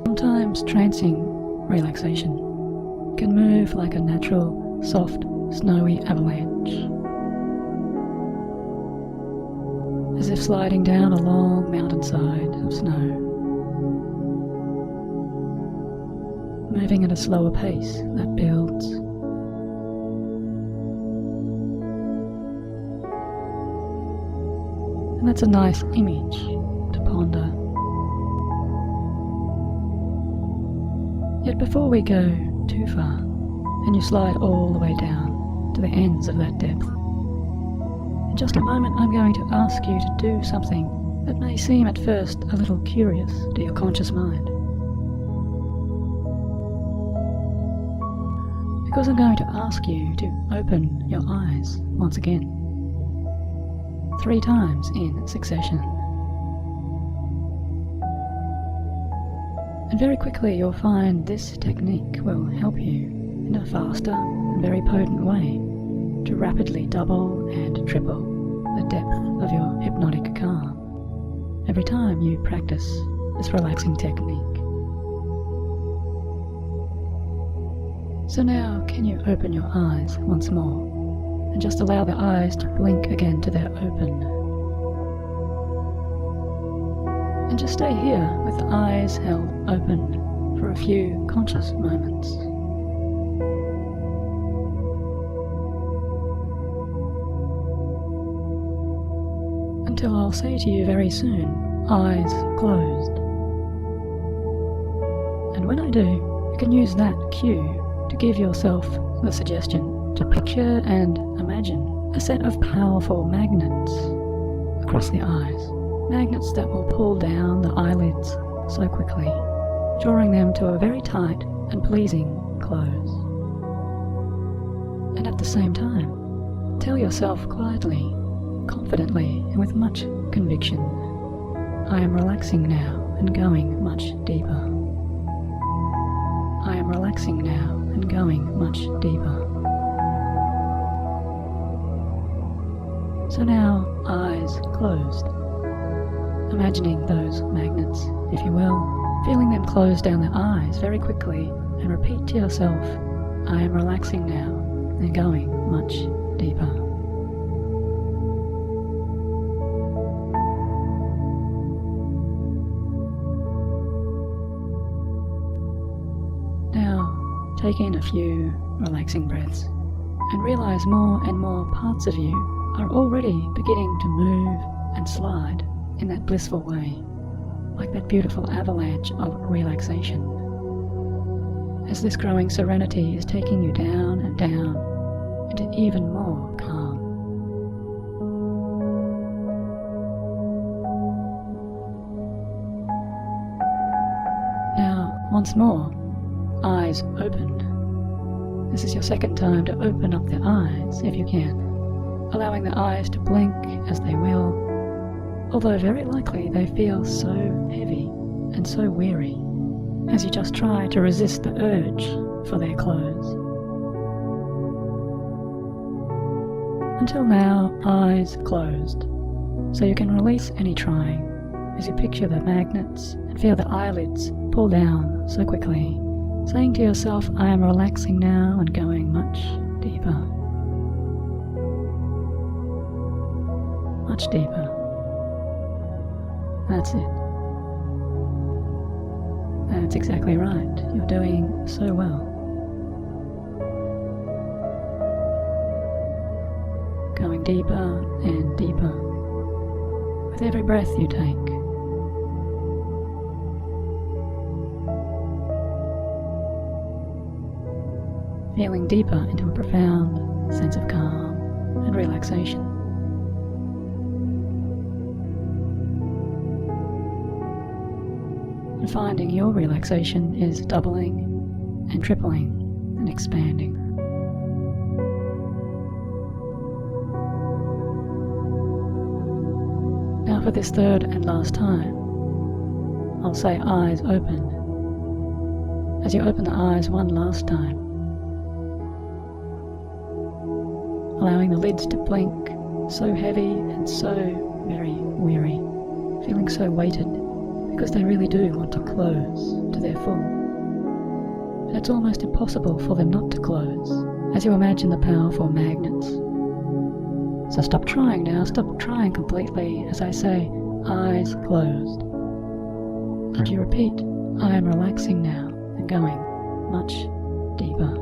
Sometimes trancing relaxation can move like a natural, soft, snowy avalanche, as if sliding down a long mountainside of snow, moving at a slower pace that builds. And that's a nice image to ponder. Yet before we go too far, and you slide all the way down to the ends of that depth, in just a moment I'm going to ask you to do something that may seem at first a little curious to your conscious mind. Because I'm going to ask you to open your eyes once again, 3 times in succession. And very quickly you'll find this technique will help you in a faster and very potent way to rapidly double and triple the depth of your hypnotic calm every time you practice this relaxing technique. So now, can you open your eyes once more and just allow the eyes to blink again to their open? And just stay here with the eyes held open for a few conscious moments. Until I'll say to you very soon, eyes closed. And when I do, you can use that cue to give yourself the suggestion to picture and imagine a set of powerful magnets across the eyes. Magnets that will pull down the eyelids so quickly, drawing them to a very tight and pleasing close. And at the same time, tell yourself quietly, confidently, and with much conviction, I am relaxing now and going much deeper. I am relaxing now and going much deeper. So now, eyes closed. Imagining those magnets, if you will, feeling them close down the eyes very quickly, and repeat to yourself, I am relaxing now and going much deeper. Now, take in a few relaxing breaths and realize more and more parts of you are already beginning to move and slide in that blissful way, like that beautiful avalanche of relaxation, as this growing serenity is taking you down and down into even more calm. Now, once more, eyes open. This is your second time to open up the eyes, if you can, allowing the eyes to blink as they will, although very likely they feel so heavy and so weary as you just try to resist the urge for their close. Until now, eyes closed, so you can release any trying as you picture the magnets and feel the eyelids pull down so quickly, saying to yourself, I am relaxing now and going much deeper. Much deeper. That's it. That's exactly right. You're doing so well. Going deeper and deeper with every breath you take. Feeling deeper into a profound sense of calm and relaxation. And finding your relaxation is doubling and tripling and expanding. Now for this third and last time, I'll say eyes open. As you open the eyes one last time, allowing the lids to blink so heavy and so very weary, feeling so weighted because they really do want to close to their full. But it's almost impossible for them not to close, as you imagine the powerful magnets. So stop trying now, stop trying completely as I say, eyes closed. And you repeat, I am relaxing now and going much deeper.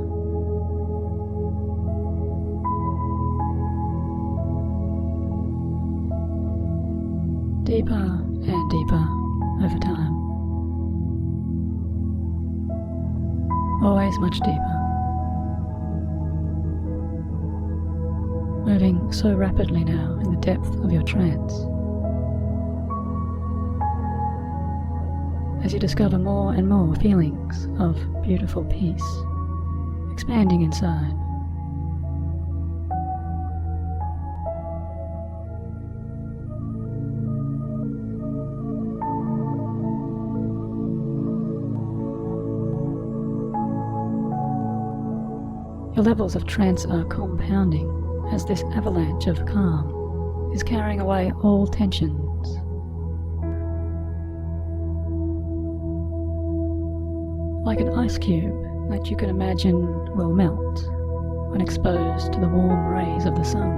Deeper and deeper over time. Always much deeper. Moving so rapidly now in the depth of your trance. As you discover more and more feelings of beautiful peace, expanding inside. Your levels of trance are compounding as this avalanche of calm is carrying away all tensions. Like an ice cube that you can imagine will melt when exposed to the warm rays of the sun.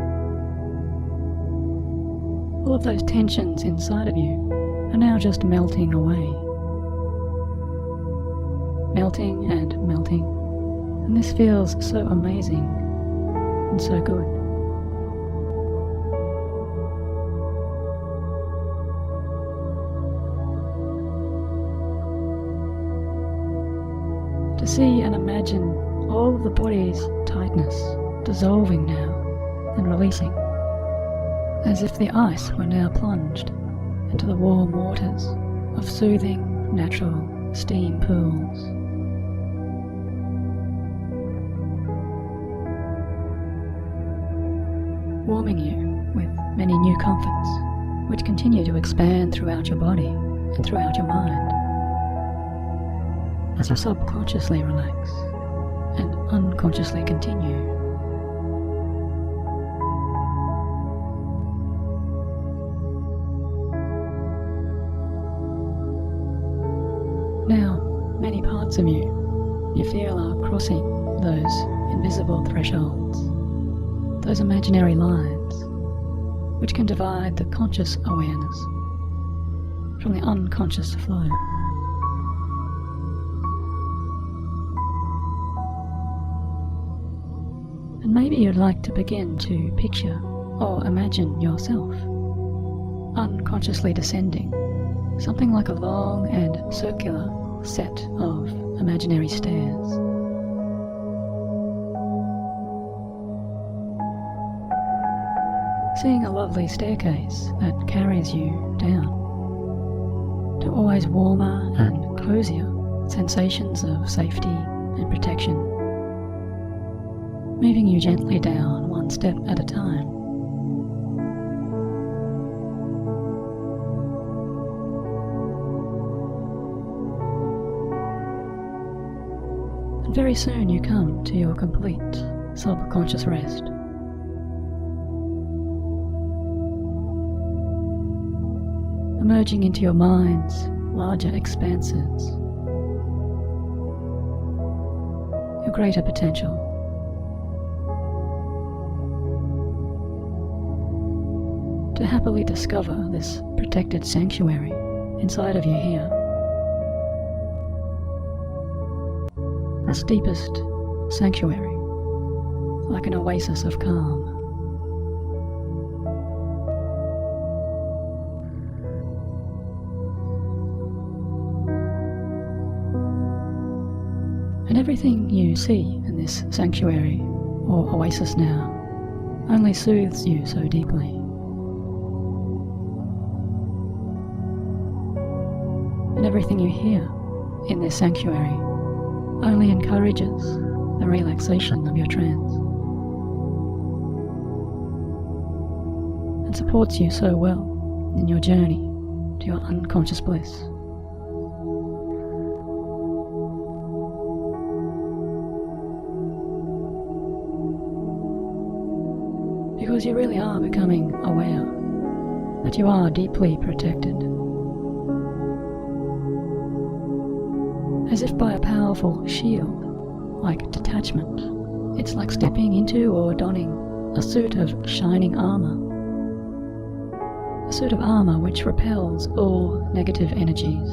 All of those tensions inside of you are now just melting away. Melting and melting, and this feels so amazing and so good. To see and imagine all of the body's tightness dissolving now and releasing, as if the ice were now plunged into the warm waters of soothing, natural steam pools. Warming you with many new comforts, which continue to expand throughout your body and throughout your mind, as you subconsciously relax and unconsciously continue. Now, many parts of you feel are crossing those invisible thresholds, those imaginary lines, which can divide the conscious awareness from the unconscious flow. And maybe you'd like to begin to picture or imagine yourself unconsciously descending something like a long and circular set of imaginary stairs. Seeing a lovely staircase that carries you down to always warmer and cozier sensations of safety and protection, moving you gently down one step at a time. And very soon you come to your complete subconscious rest. Emerging into your mind's larger expanses, your greater potential. To happily discover this protected sanctuary inside of you here. This deepest sanctuary, like an oasis of calm. And everything you see in this sanctuary, or oasis now, only soothes you so deeply. And everything you hear in this sanctuary only encourages the relaxation of your trance, and supports you so well in your journey to your unconscious bliss. Because you really are becoming aware that you are deeply protected. As if by a powerful shield, like detachment. It's like stepping into or donning a suit of shining armor. A suit of armor which repels all negative energies.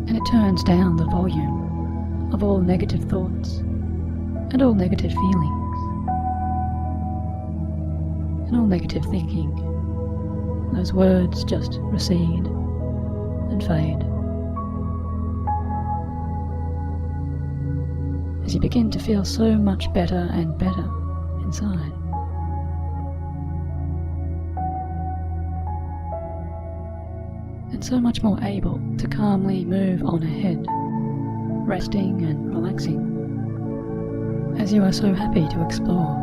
And it turns down the volume of all negative thoughts and all negative feelings and all negative thinking. Those words just recede and fade as you begin to feel so much better and better inside. And so much more able to calmly move on ahead, resting and relaxing, as you are so happy to explore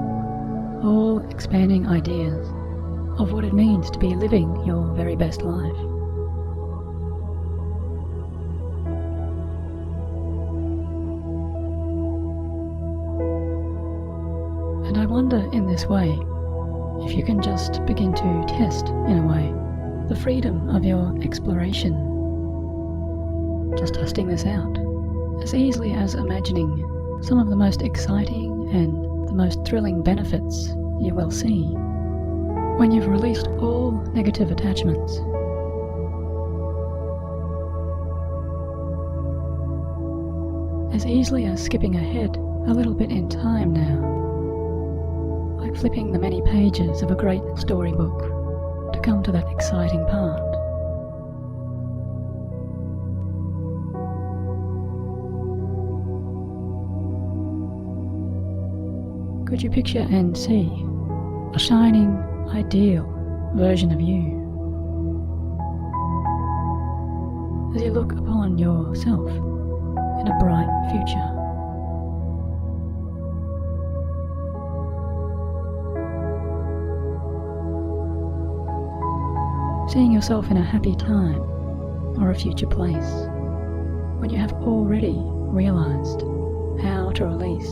all expanding ideas of what it means to be living your very best life. And I wonder in this way if you can just begin to test, in a way, the freedom of your exploration. Just testing this out, as easily as imagining some of the most exciting and the most thrilling benefits you will see when you've released all negative attachments. As easily as skipping ahead a little bit in time now, like flipping the many pages of a great storybook to come to that exciting part. Could you picture and see a shining, ideal version of you as you look upon yourself in a bright future? Seeing yourself in a happy time or a future place when you have already realized how to release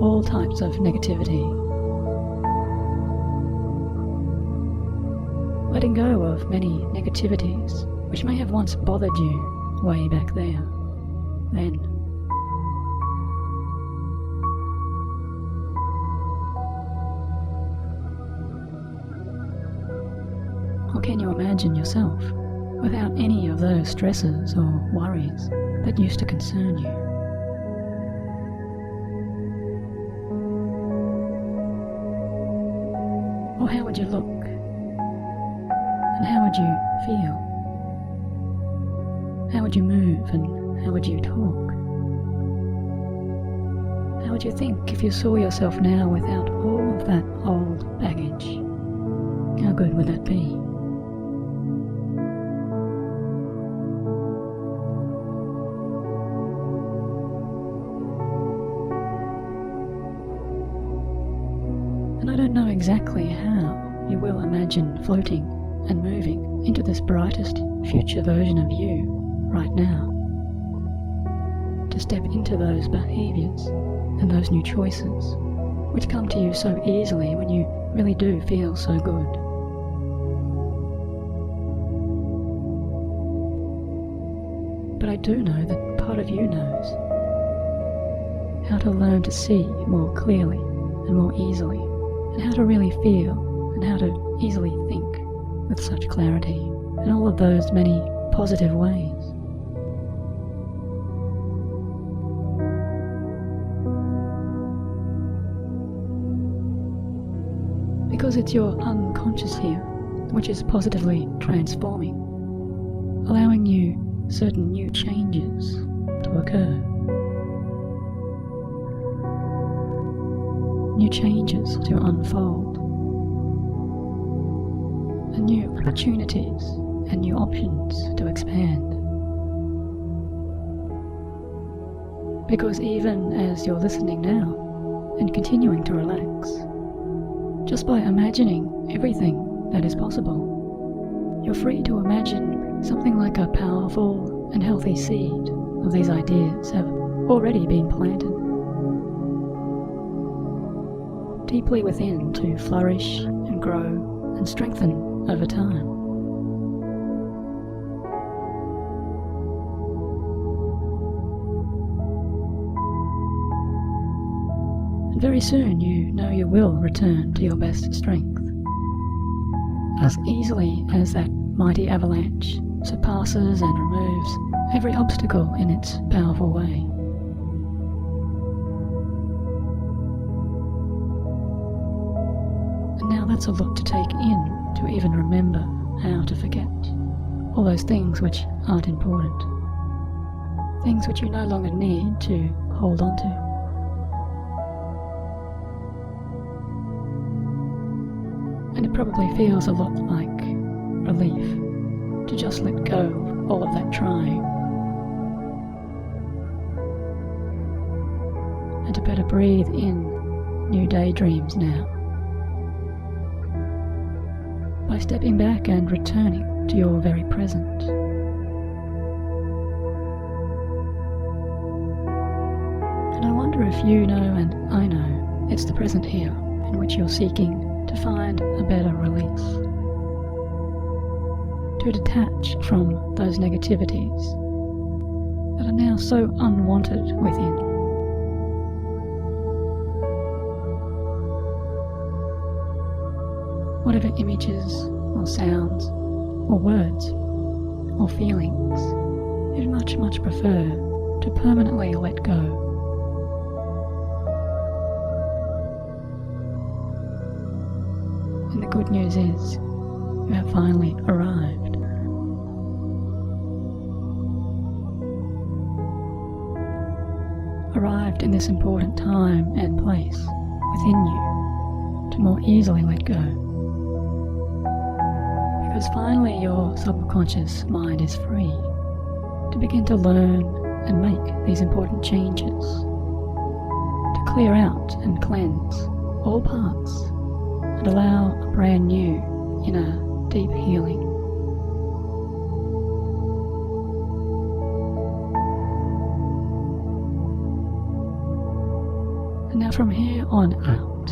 all types of negativity. Letting go of many negativities which may have once bothered you way back there, then. Or can you imagine yourself without any of those stresses or worries that used to concern you? Or how would you look? And how would you feel? How would you move and how would you talk? How would you think if you saw yourself now without all of that old baggage? How good would that be? And I don't know exactly how you will imagine floating and moving into this brightest future version of you right now. To step into those behaviours and those new choices which come to you so easily when you really do feel so good. But I do know that part of you knows how to learn to see more clearly and more easily, and how to really feel and how to easily think with such clarity in all of those many positive ways. Because it's your unconscious here which is positively transforming, allowing you certain new changes to occur. New changes to unfold, and new opportunities and new options to expand. Because even as you're listening now and continuing to relax, just by imagining everything that is possible, you're free to imagine something like a powerful and healthy seed of these ideas have already been planted. deeply within to flourish and grow and strengthen over time. And very soon you know you will return to your best strength, as easily as that mighty avalanche surpasses and removes every obstacle in its powerful way. And now that's a lot to take in, to even remember how to forget all those things which aren't important, things which you no longer need to hold on to. And it probably feels a lot like relief to just let go of all of that trying, and to better breathe in new daydreams now, by stepping back and returning to your very present. And I wonder if you know and I know it's the present here in which you're seeking to find a better release, to detach from those negativities that are now so unwanted within. Whatever images or sounds or words or feelings you'd much prefer to permanently let go. And the good news is, you have finally arrived. Arrived in this important time and place within you to more easily let go. Because finally your subconscious mind is free to begin to learn and make these important changes, to clear out and cleanse all parts and allow a brand new inner deep healing. And now from here on out,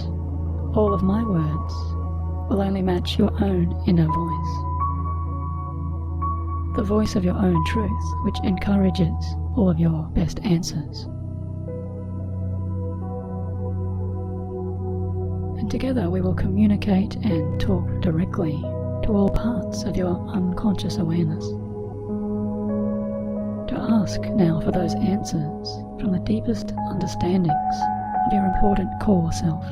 all of my words will only match your own inner voice. The voice of your own truth, which encourages all of your best answers. And together we will communicate and talk directly to all parts of your unconscious awareness. To ask now for those answers from the deepest understandings of your important core self.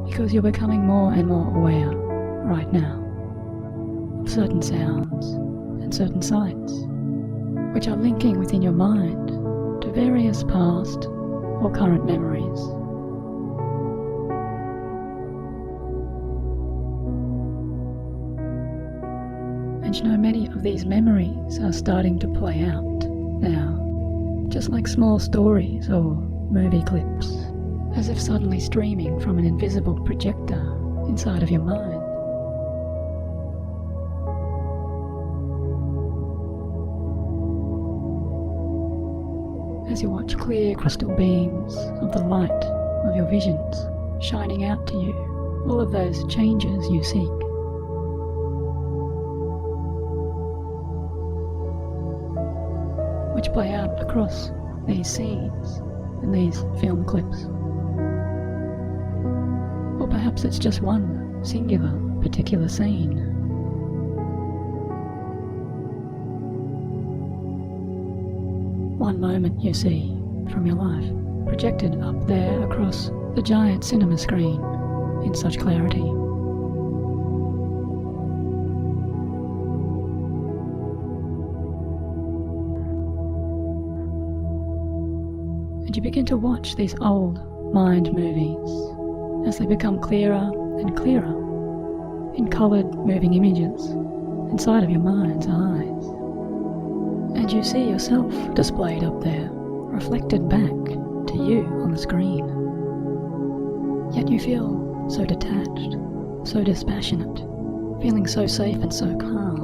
Because you're becoming more and more aware right now of certain sounds and certain sights which are linking within your mind to various past or current memories. And you know, many of these memories are starting to play out now, just like small stories or movie clips, as if suddenly streaming from an invisible projector inside of your mind. As you watch clear crystal beams of the light of your visions shining out to you, all of those changes you seek. Which play out across these scenes and these film clips. Or perhaps it's just one singular, particular scene. One moment you see from your life, projected up there across the giant cinema screen in such clarity. And you begin to watch these old mind movies as they become clearer and clearer in coloured moving images inside of your mind's eyes. And you see yourself displayed up there, reflected back to you on the screen. Yet you feel so detached, so dispassionate, feeling so safe and so calm,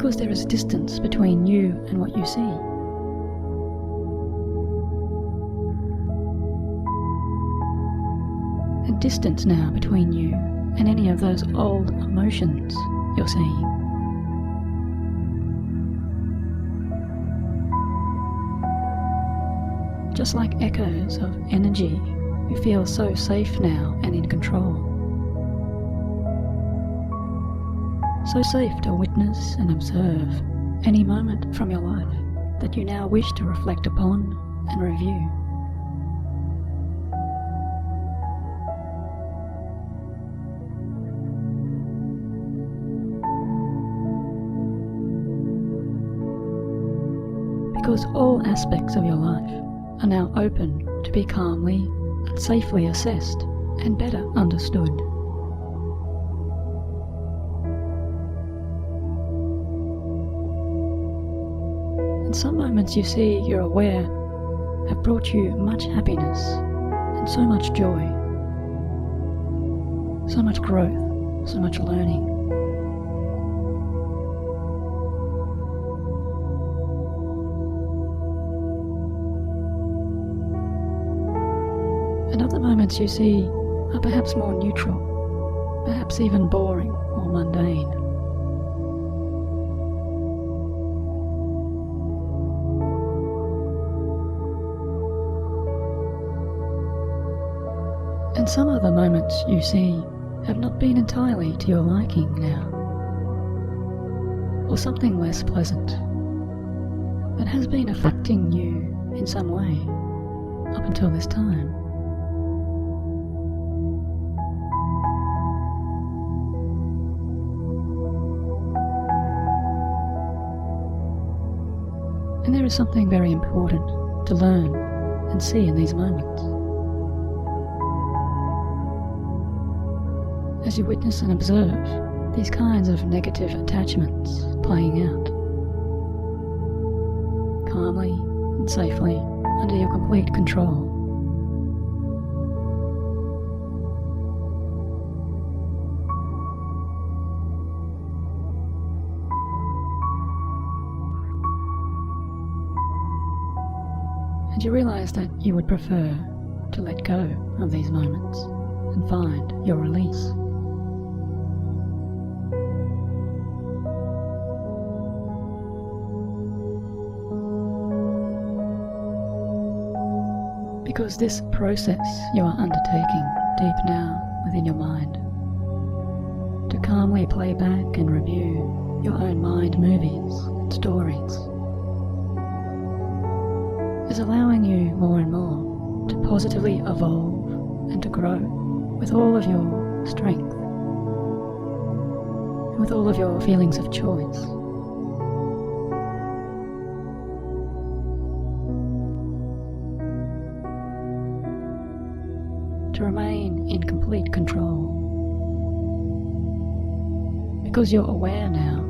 because there is distance between you and what you see. And distance now between you and any of those old emotions you're seeing. Just like echoes of energy, you feel so safe now and in control. So safe to witness and observe any moment from your life that you now wish to reflect upon and review. Because all aspects of your life are now open to be calmly and safely assessed and better understood. And some moments you see you're aware have brought you much happiness and so much joy, so much growth, so much learning. And other moments you see are perhaps more neutral, perhaps even boring or mundane. And some other moments you see have not been entirely to your liking now, or something less pleasant, but has been affecting you in some way up until this time. And there is something very important to learn and see in these moments. As you witness and observe these kinds of negative attachments playing out, calmly and safely under your complete control. And you realize that you would prefer to let go of these moments and find your release. Because this process you are undertaking deep now within your mind, to calmly play back and review your own mind movies and stories, is allowing you more and more to positively evolve and to grow with all of your strength and with all of your feelings of choice. To remain in complete control, because you're aware now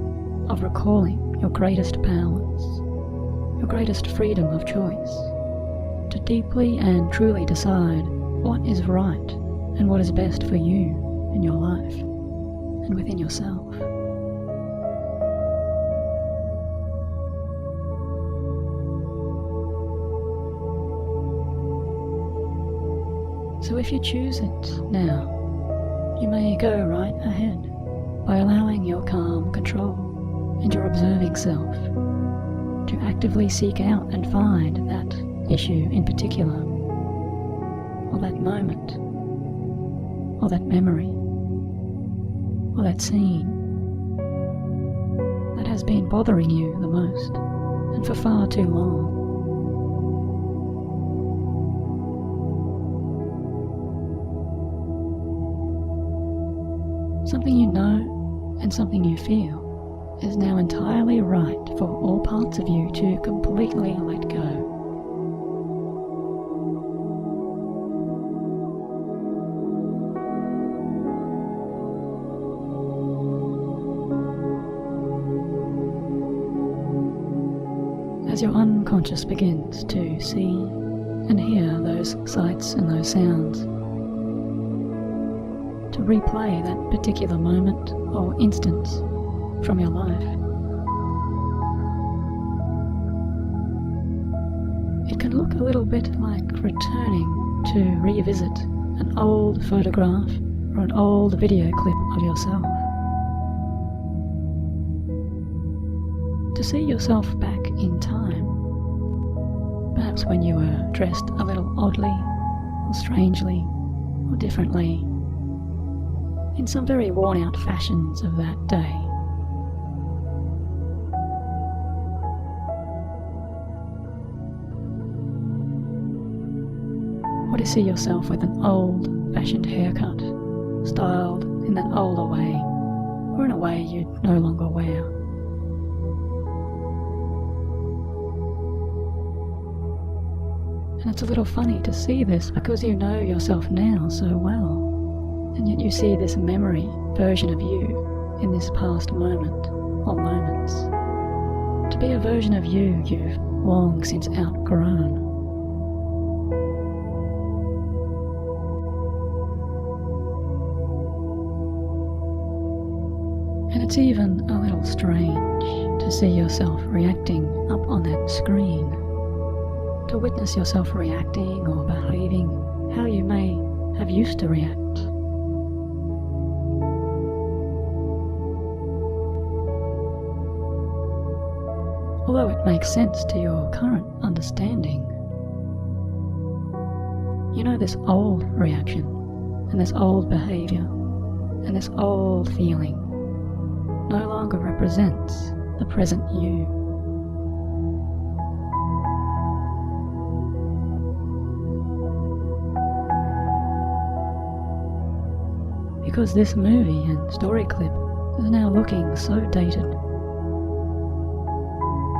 of recalling your greatest powers, your greatest freedom of choice, to deeply and truly decide what is right and what is best for you in your life and within yourself. So if you choose it now, you may go right ahead by allowing your calm control and your observing self to actively seek out and find that issue in particular, or that moment, or that memory, or that scene that has been bothering you the most and for far too long. Something you know and something you feel is now entirely right for all parts of you to completely let go. As your unconscious begins to see and hear those sights and those sounds, to replay that particular moment or instance from your life, It can look a little bit like returning to revisit an old photograph or an old video clip of yourself. To see yourself back in time, perhaps when you were dressed a little oddly, or strangely, or differently, in some very worn-out fashions of that day. Or to see yourself with an old-fashioned haircut, styled in that older way, or in a way you'd no longer wear. And it's a little funny to see this because you know yourself now so well, and yet you see this memory version of you in this past moment or moments to be a version of you you've long since outgrown. And it's even a little strange to see yourself reacting up on that screen, to witness yourself reacting or behaving how you may have used to react. Although it makes sense to your current understanding, you know this old reaction and this old behaviour and this old feeling no longer represents the present you. Because this movie and story clip is now looking so dated.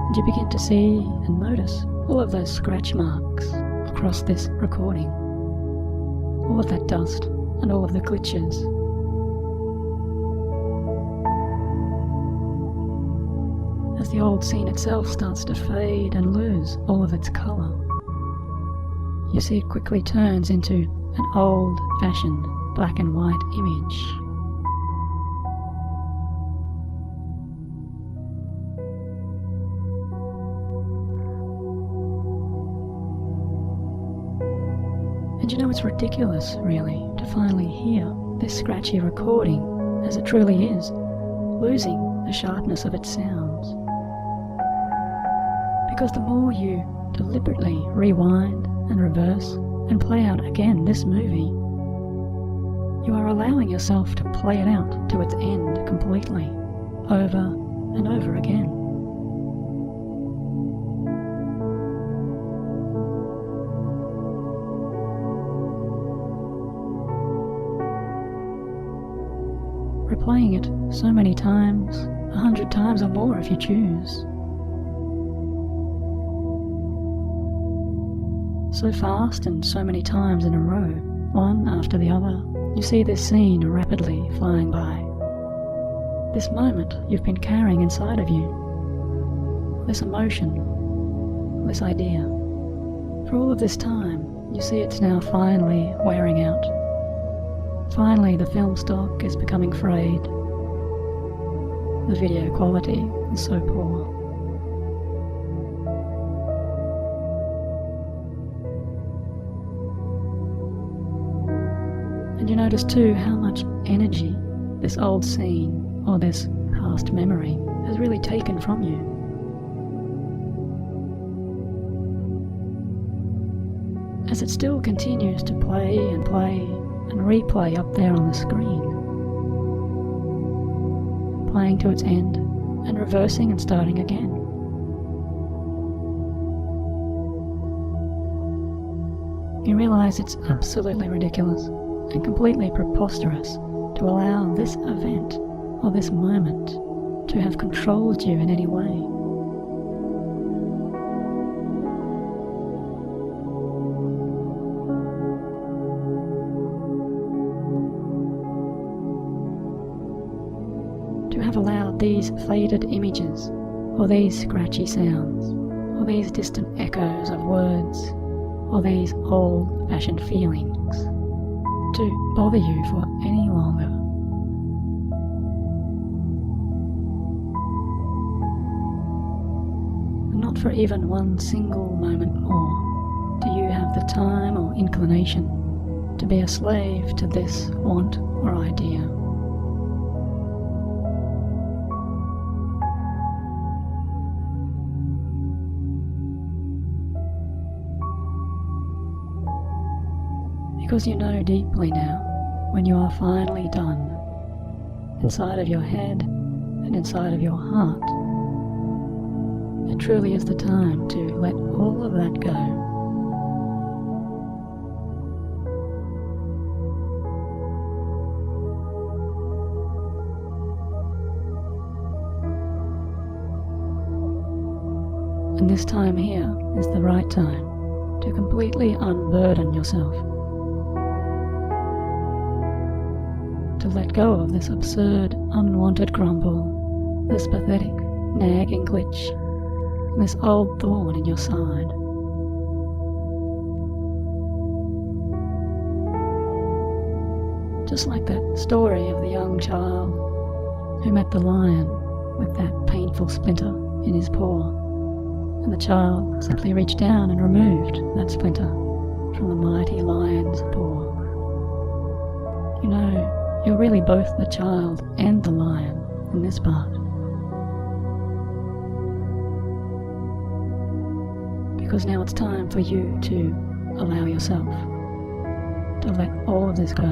And you begin to see and notice all of those scratch marks across this recording, all of that dust and all of the glitches. As the old scene itself starts to fade and lose all of its colour, you see it quickly turns into an old-fashioned black and white image. And you know, it's ridiculous, really, to finally hear this scratchy recording, as it truly is, losing the sharpness of its sounds. Because the more you deliberately rewind and reverse and play out again this movie, you are allowing yourself to play it out to its end completely, over and over again. Replaying it so many times, 100 times or more if you choose. So fast and so many times in a row, one after the other, you see this scene rapidly flying by. This moment you've been carrying inside of you. This emotion, this idea. For all of this time, you see it's now finally wearing out. Finally, the film stock is becoming frayed. The video quality is so poor. And you notice too how much energy this old scene or this past memory has really taken from you. As it still continues to play and replay up there on the screen, playing to its end and reversing and starting again. You realize it's absolutely ridiculous and completely preposterous to allow this event or this moment to have controlled you in any way. To have allowed these faded images, or these scratchy sounds, or these distant echoes of words, or these old-fashioned feelings to bother you for any longer. And not not for even one single moment more do you have the time or inclination to be a slave to this want or idea. Because you know deeply now, when you are finally done, inside of your head and inside of your heart, it truly is the time to let all of that go. And this time here is the right time to completely unburden yourself. To let go of this absurd, unwanted grumble, this pathetic, nagging glitch, and this old thorn in your side. Just like that story of the young child who met the lion with that painful splinter in his paw, and the child simply reached down and removed that splinter from the mighty lion's paw. You know, you're really both the child and the lion in this part. Because now it's time for you to allow yourself to let all of this go.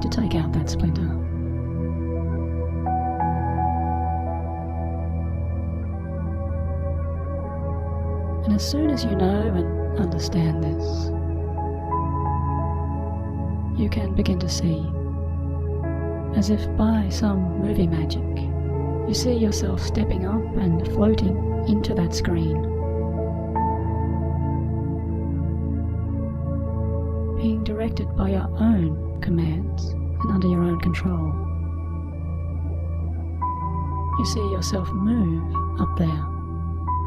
To take out that splinter. And as soon as you know and understand this, you can begin to see, as if by some movie magic, you see yourself stepping up and floating into that screen, being directed by your own commands and under your own control. You see yourself move up there,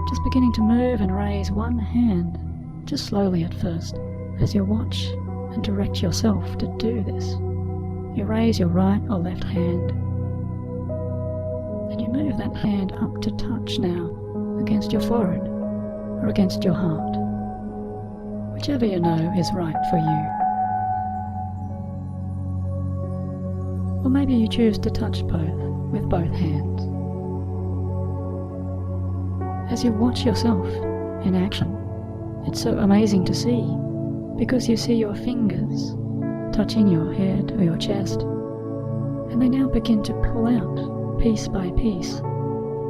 just beginning to move and raise one hand, just slowly at first, as you watch and direct yourself to do this. You raise your right or left hand, and you move that hand up to touch now against your forehead or against your heart, whichever you know is right for you. Or maybe you choose to touch both with both hands. As you watch yourself in action, it's so amazing to see, because you see your fingers touching your head or your chest, and they now begin to pull out, piece by piece,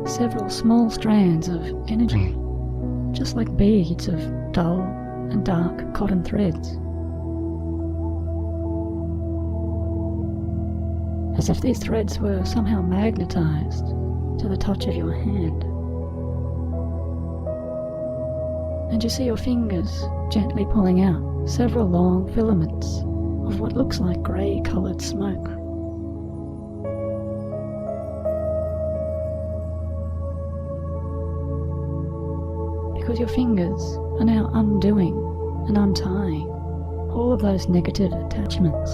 several small strands of energy, just like beads of dull and dark cotton threads. As if these threads were somehow magnetized to the touch of your hand. And you see your fingers gently pulling out several long filaments of what looks like grey-coloured smoke. Because your fingers are now undoing and untying all of those negative attachments.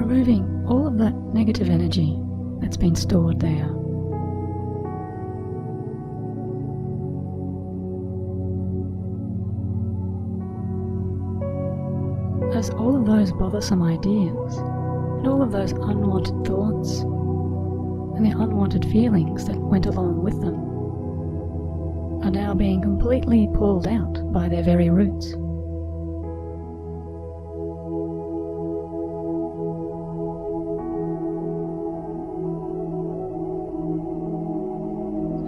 Removing all of that negative energy that's been stored there. As all of those bothersome ideas and all of those unwanted thoughts and the unwanted feelings that went along with them are now being completely pulled out by their very roots.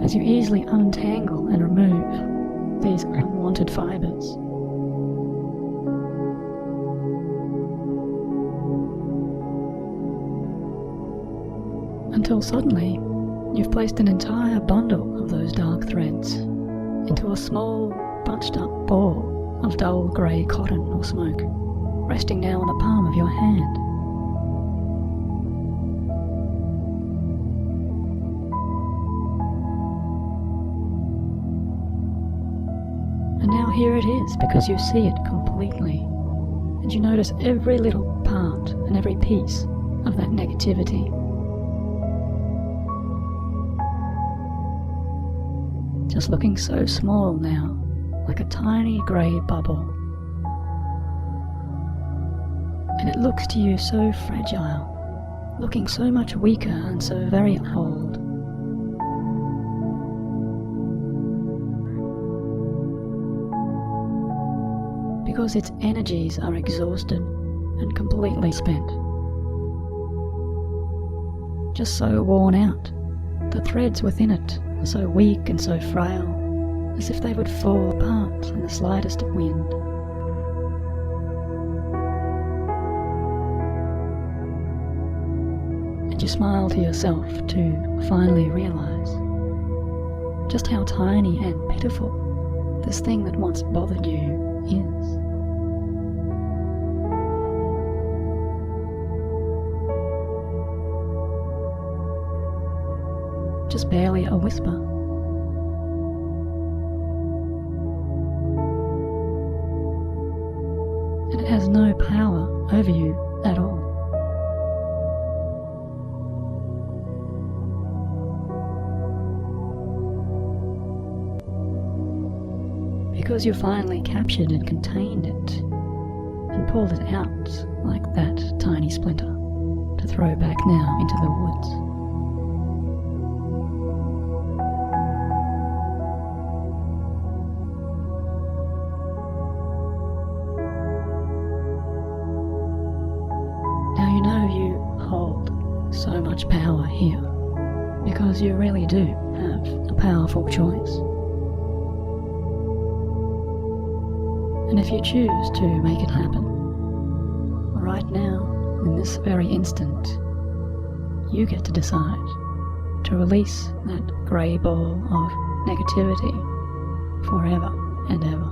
As you easily untangle and remove these unwanted fibers. Until suddenly, you've placed an entire bundle of those dark threads into a small, bunched up ball of dull grey cotton or smoke, resting now on the palm of your hand. And now here it is, because you see it completely. and you notice every little part and every piece of that negativity. Just looking so small now, like a tiny grey bubble. And it looks to you so fragile, looking so much weaker and so very old. Because its energies are exhausted and completely spent. Just so worn out, the threads within it are so weak and so frail, as if they would fall apart in the slightest wind. And you smile to yourself to finally realize just how tiny and pitiful this thing that once bothered you is. Just barely a whisper. And it has no power over you at all. Because you finally captured and contained it and pulled it out like that tiny splinter to throw back now into the woods. So much power here, because you really do have a powerful choice. And if you choose to make it happen, right now, in this very instant, you get to decide to release that grey ball of negativity forever and ever.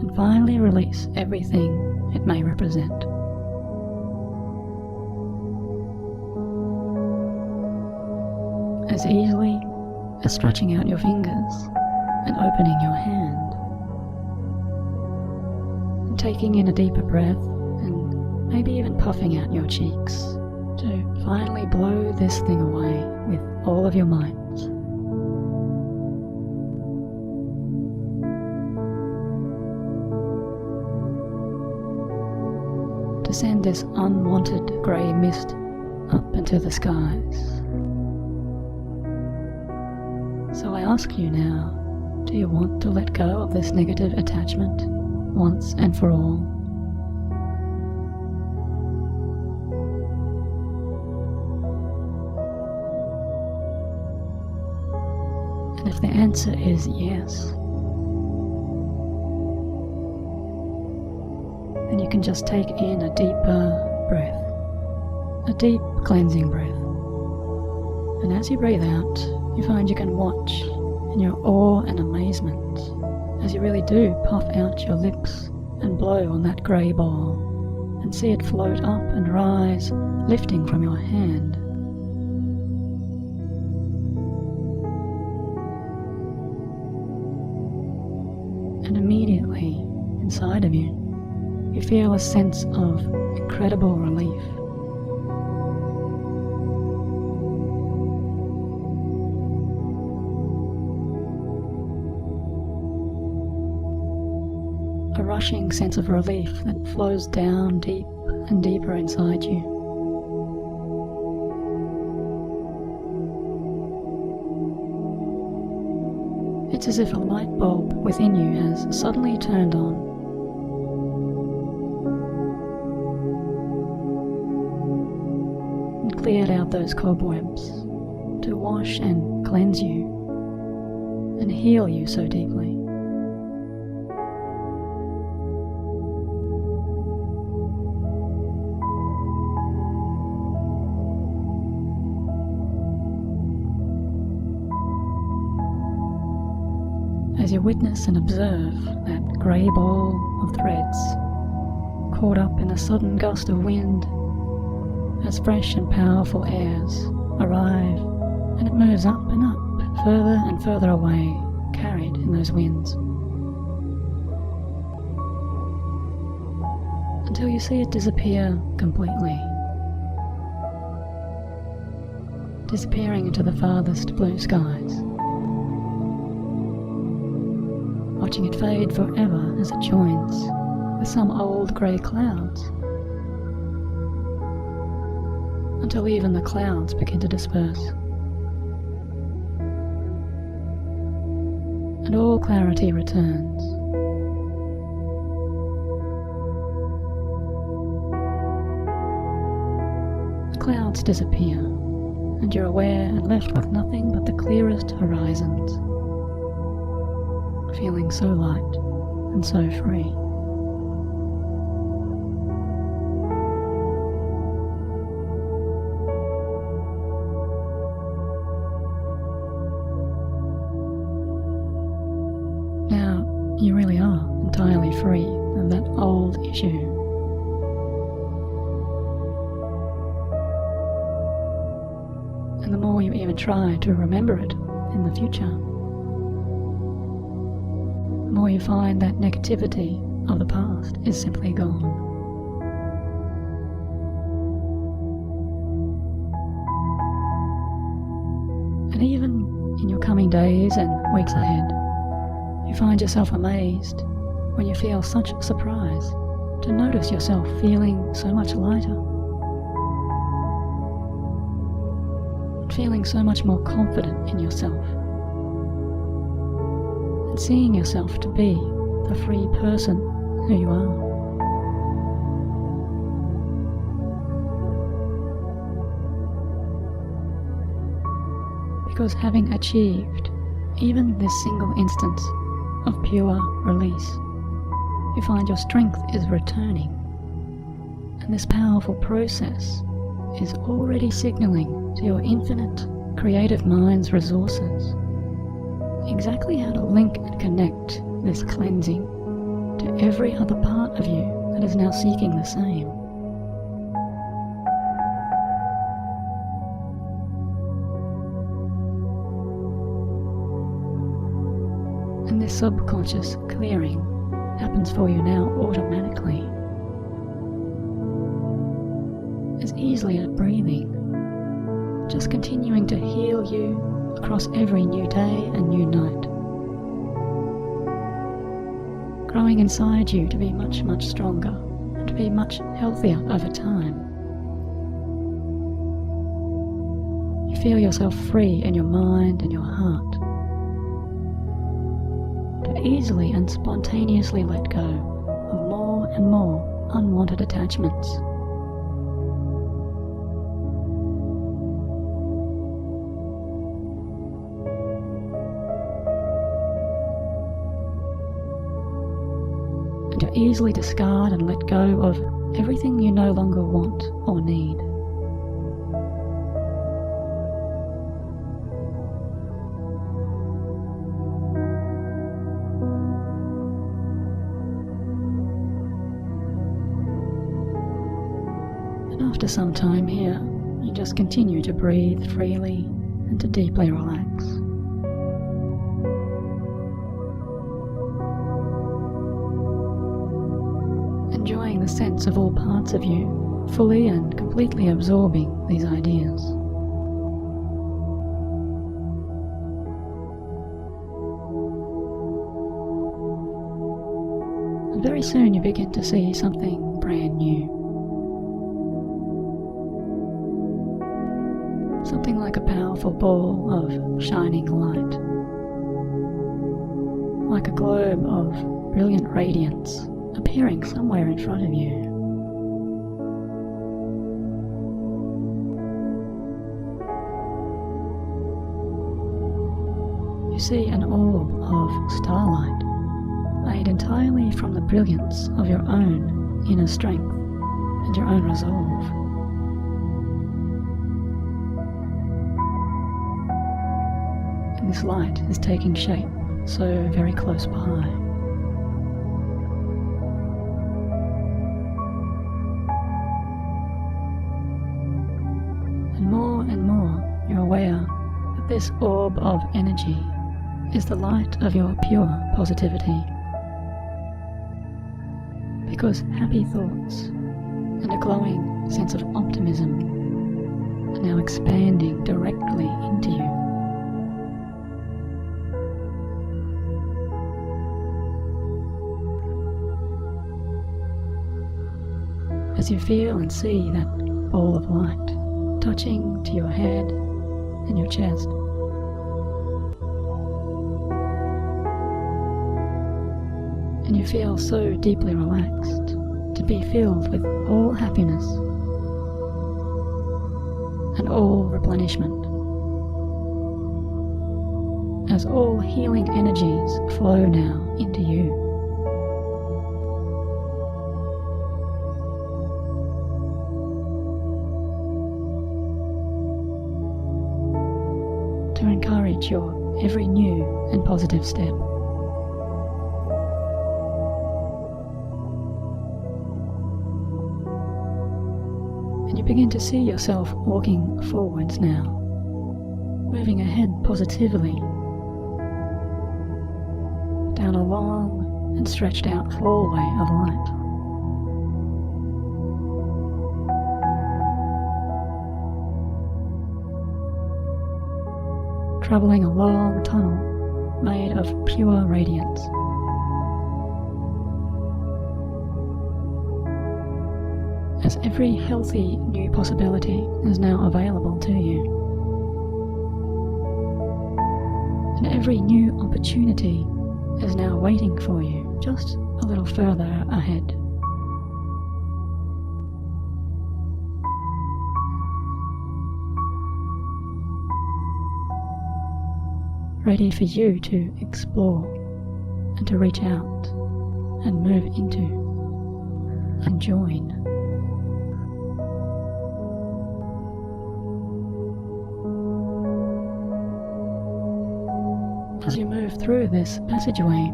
And finally release everything it may represent. As easily as stretching out your fingers and opening your hand, and taking in a deeper breath and maybe even puffing out your cheeks to finally blow this thing away with all of your might. To send this unwanted grey mist up into the skies. So I ask you now, do you want to let go of this negative attachment once and for all? And if the answer is yes, then you can just take in a deeper breath, a deep cleansing breath. And as you breathe out, you find you can watch in your awe and amazement as you really do puff out your lips and blow on that grey ball and see it float up and rise, lifting from your hand. And immediately, inside of you, you feel a sense of incredible relief. A rushing sense of relief that flows down deep and deeper inside you. It's as if a light bulb within you has suddenly turned on. And cleared out those cobwebs to wash and cleanse you and heal you so deeply. As you witness and observe that grey ball of threads caught up in a sudden gust of wind, as fresh and powerful airs arrive and it moves up and up further and further away, carried in those winds, until you see it disappear completely, disappearing into the farthest blue skies, watching it fade forever as it joins with some old grey clouds, until even the clouds begin to disperse, and all clarity returns. The clouds disappear, and you're aware and left with nothing but the clearest horizons, feeling so light and so free. Now, you really are entirely free of that old issue. And the more you even try to remember it in the future, the more you find that negativity of the past is simply gone. And even in your coming days and weeks ahead, you find yourself amazed when you feel such surprise to notice yourself feeling so much lighter, feeling so much more confident in yourself, and seeing yourself to be the free person who you are. Because having achieved even this single instance of pure release, you find your strength is returning, and this powerful process is already signaling to your infinite creative mind's resources exactly how to link and connect this cleansing to every other part of you that is now seeking the same. And this subconscious clearing happens for you now automatically, as easily as breathing, just continuing to heal you across every new day and new night, growing inside you to be much, much stronger and to be much healthier over time. You feel yourself free in your mind and your heart to easily and spontaneously let go of more and more unwanted attachments. And to easily discard and let go of everything you no longer want or need. And after some time here, you just continue to breathe freely and to deeply relax. Enjoying the sense of all parts of you fully and completely absorbing these ideas. And very soon you begin to see something brand new. Something like a powerful ball of shining light, like a globe of brilliant radiance appearing somewhere in front of you. You see an orb of starlight made entirely from the brilliance of your own inner strength and your own resolve. And this light is taking shape so very close by. And more you're aware that this orb of energy is the light of your pure positivity. Because happy thoughts and a glowing sense of optimism are now expanding directly into you. As you feel and see that ball of light touching to your head and your chest, and you feel so deeply relaxed to be filled with all happiness and all replenishment, as all healing energies flow now into you. To encourage your every new and positive step. And you begin to see yourself walking forwards now, moving ahead positively, down a long and stretched out hallway of light. Travelling a long tunnel made of pure radiance. As every healthy new possibility is now available to you, and every new opportunity is now waiting for you just a little further ahead. Ready for you to explore and to reach out and move into and join. As you move through this passageway,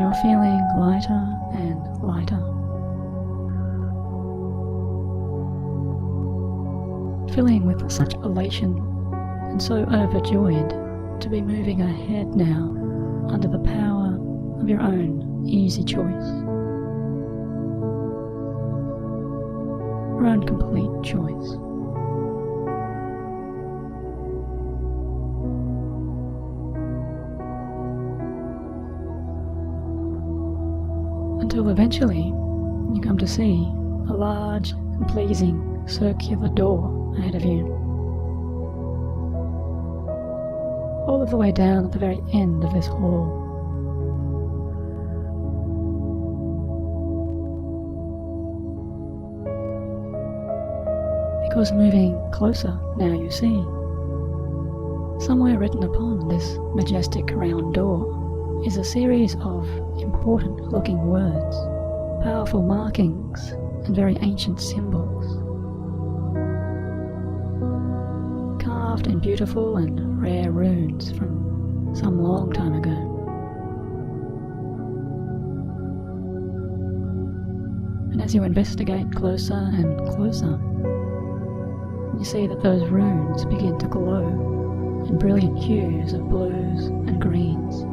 you're feeling lighter and lighter. Filling with such elation and so overjoyed to be moving ahead now under the power of your own easy choice. Your own complete choice. Until eventually you come to see a large and pleasing circular door ahead of you. All of the way down at the very end of this hall. Because moving closer now you see, somewhere written upon this majestic round door is a series of important looking words, powerful markings and very ancient symbols. Carved in beautiful and rare runes from some long time ago. And as you investigate closer and closer, you see that those runes begin to glow in brilliant hues of blues and greens.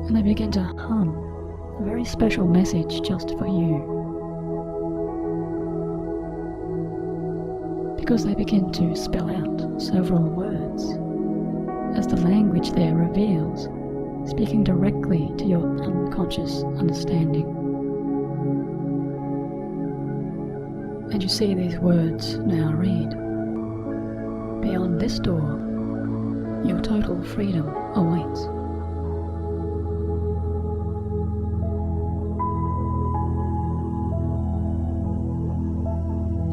And they begin to hum a very special message just for you. Because they begin to spell out several words, as the language there reveals, speaking directly to your unconscious understanding. And you see these words now read. Beyond this door, your total freedom awaits.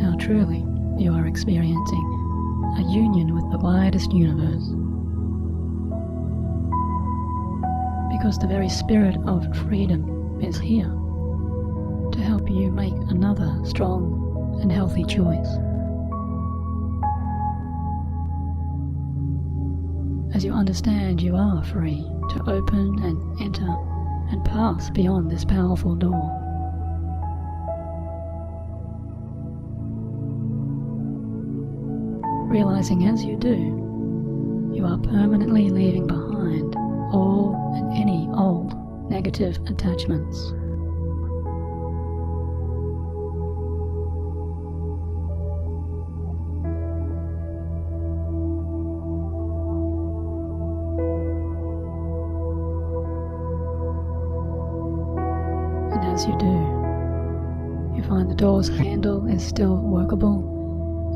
Now truly, you are experiencing a union with the widest universe. Because the very spirit of freedom is here to help you make another strong and healthy choice. As you understand you are free to open and enter and pass beyond this powerful door. realizing as you do, you are permanently leaving behind all and any old negative attachments. And as you do, you find the door's handle is still workable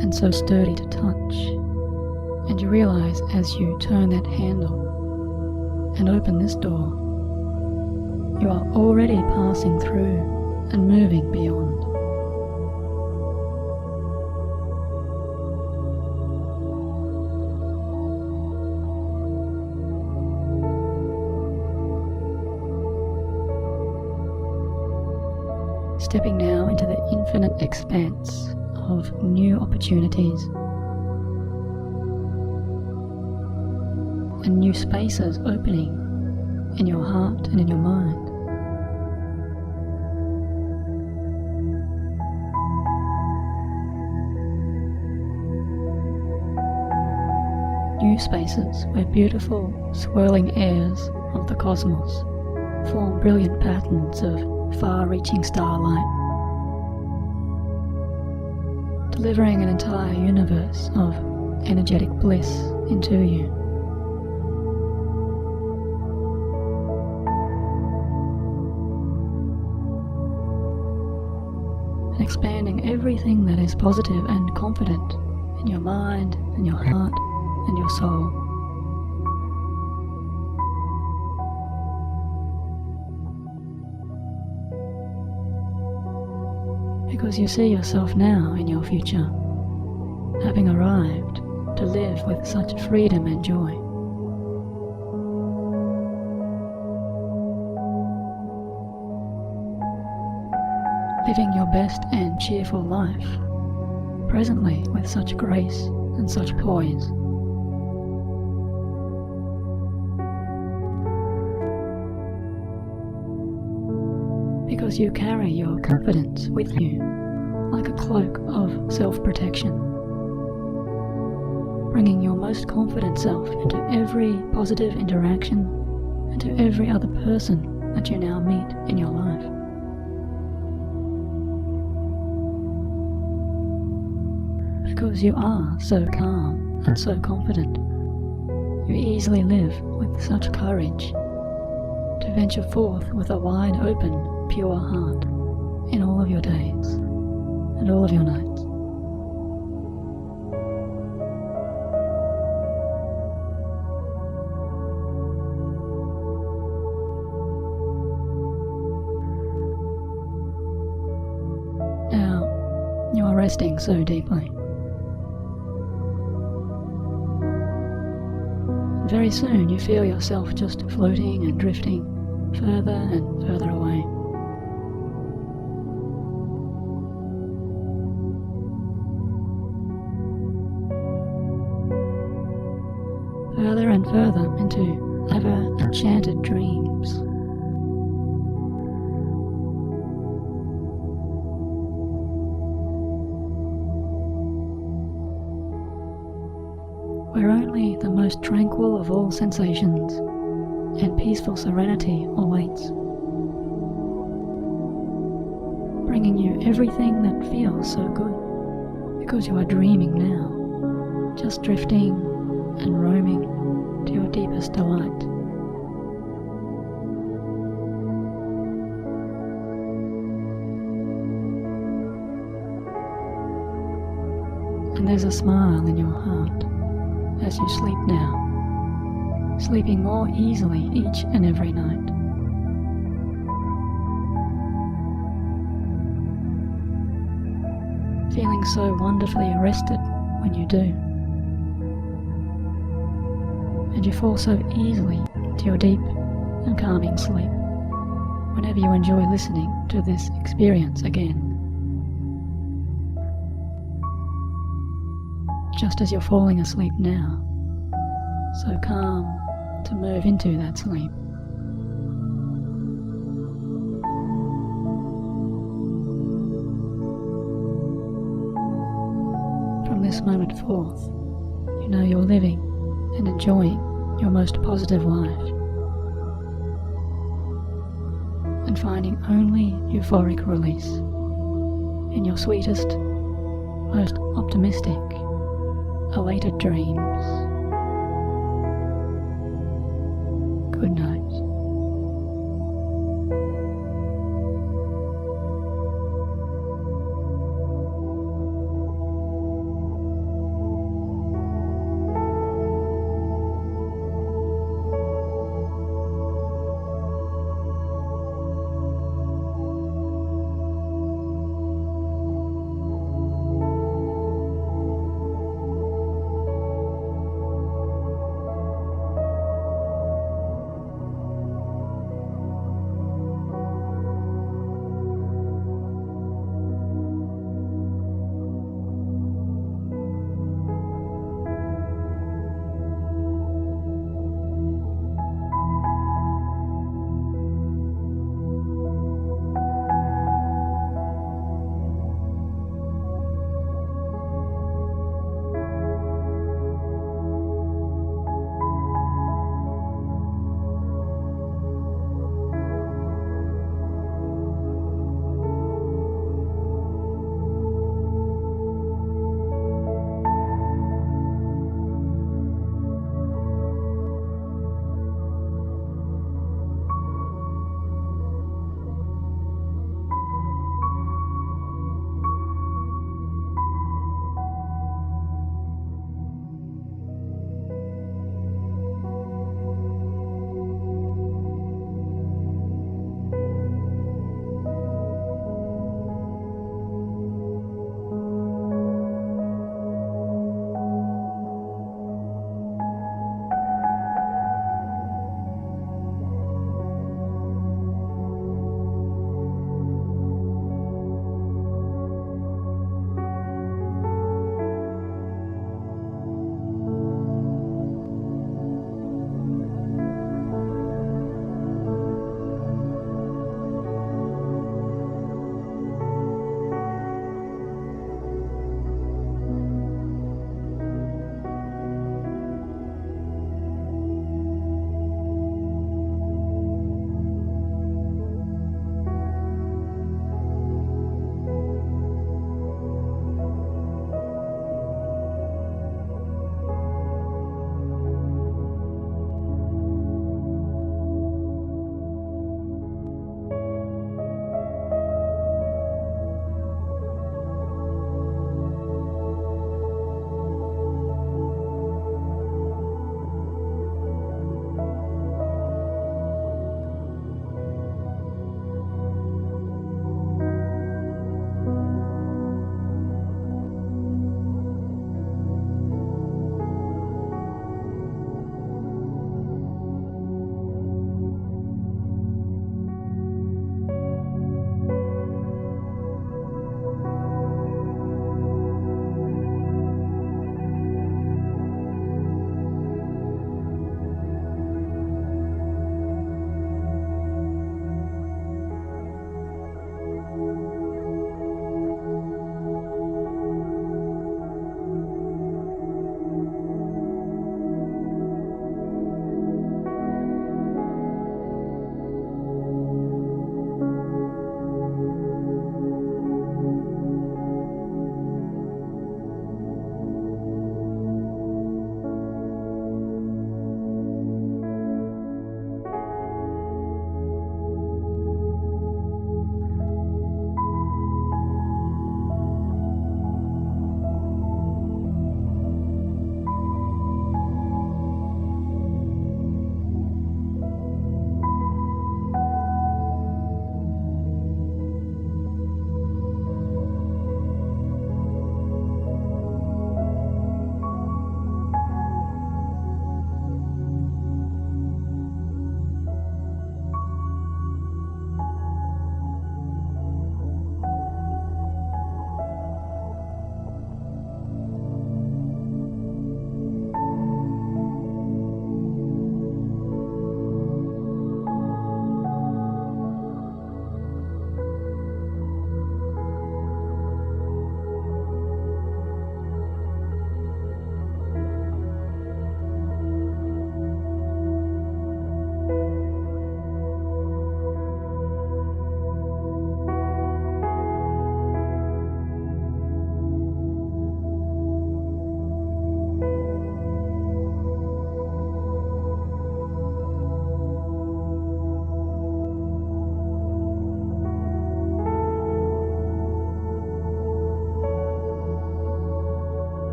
and so sturdy to touch, and you realize as you turn that handle and open this door, you are already passing through and moving beyond. Stepping now into the infinite expanse of new opportunities and new spaces opening in your heart and in your mind. New spaces where beautiful swirling airs of the cosmos form brilliant patterns of far-reaching starlight, delivering an entire universe of energetic bliss into you. And expanding everything that is positive and confident in your mind and your heart and your soul. Because you see yourself now in your future, having arrived to live with such freedom and joy. Living your best and cheerful life, presently with such grace and such poise. Because you carry your confidence with you like a cloak of self-protection, bringing your most confident self into every positive interaction and to every other person that you now meet in your life. Because you are so calm and so confident, you easily live with such courage to venture forth with a wide open, pure heart in all of your days and all of your nights. Now, you are resting so deeply. And very soon you feel yourself just floating and drifting further and further away. Further and further into ever enchanted dreams. Where only the most tranquil of all sensations and peaceful serenity awaits, bringing you everything that feels so good, because you are dreaming now, just drifting and roaming to your deepest delight. And there's a smile in your heart as you sleep now, sleeping more easily each and every night. Feeling so wonderfully rested when you do. And you fall so easily to your deep and calming sleep whenever you enjoy listening to this experience again. Just as you're falling asleep now, so calm to move into that sleep. From this moment forth, know you're living and enjoying your most positive life, and finding only euphoric release in your sweetest, most optimistic, elated dreams.